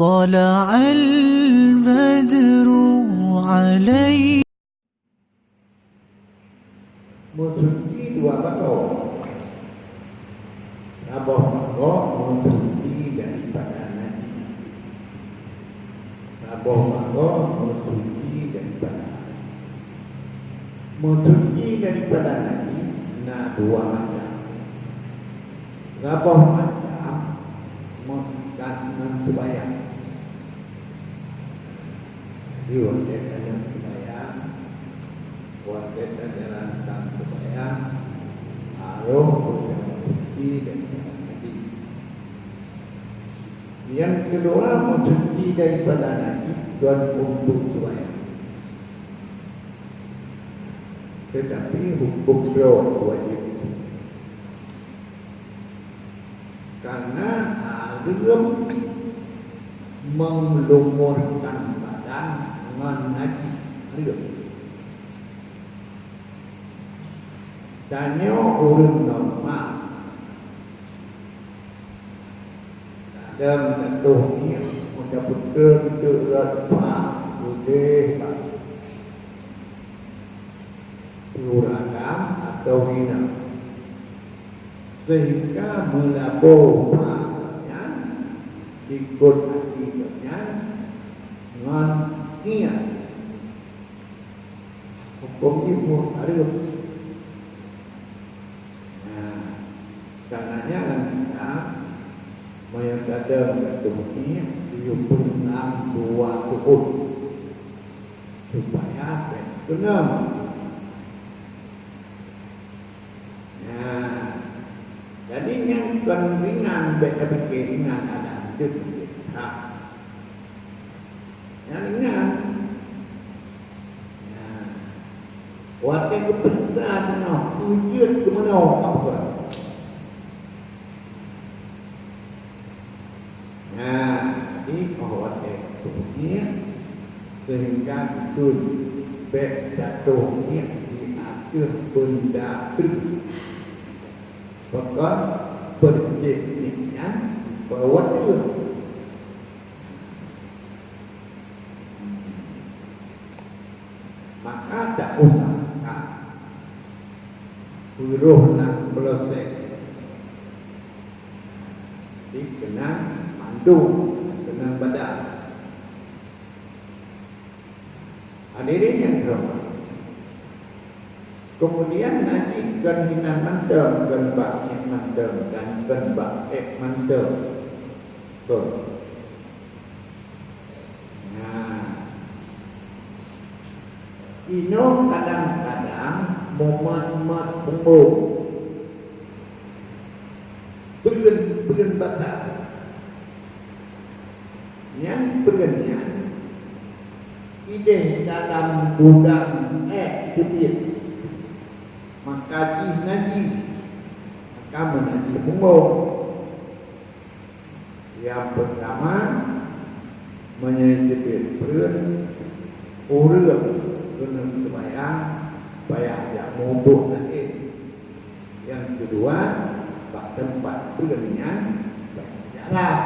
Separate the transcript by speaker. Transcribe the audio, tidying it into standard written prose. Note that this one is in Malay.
Speaker 1: طلع البدر علي.
Speaker 2: Mensuci dua bakau. Sabah bakau mensuci daripada najis. Sabah bakau mensuci daripada najis. Mensuci daripada najis na dua macam. Sabah macam menggantikan sembahyang. Jadi wajib dalam sembahyang, wajib jalankan sembahyang, harus mensuci daripada najis. Yang kedua mensuci daripada najis dan untuk sembahyang. Tetapi hukum doa wajib. Karena haram melumurkan badan dengan najis haram. Tanya orang normal dalam contohnya sudah betul terlepas boleh uragam atau hina sehingga melabur maknanya ikut akibatnya dengan niat hukum itu harus. Karenanya kita mayat ini diumpulkan dua kubur supaya benar. Jadi yang ringan beda ringan ada kita. Yang ringan, waktu kebesaran wujud ke mana apa? Jadi waktu kemudian sehingga itu jatuhnya di akhir benda itu. Maka berjadinya bahwa itu maka tak usah buruh nak belosek dikenang mandu kenang badan. Hadirin yang dirahmati, kemudian najis dan hina mandam dan baknya mandam dan bak mandam. Ino kadang-kadang momen umum beren basah yang berennya ide dalam gudang jepit maka najis maka menajis umum. Yang pertama menyejepit beren urut kena sembahyang bayar yang mubuk lagi. Yang kedua bak tempat berennya bayar jarak.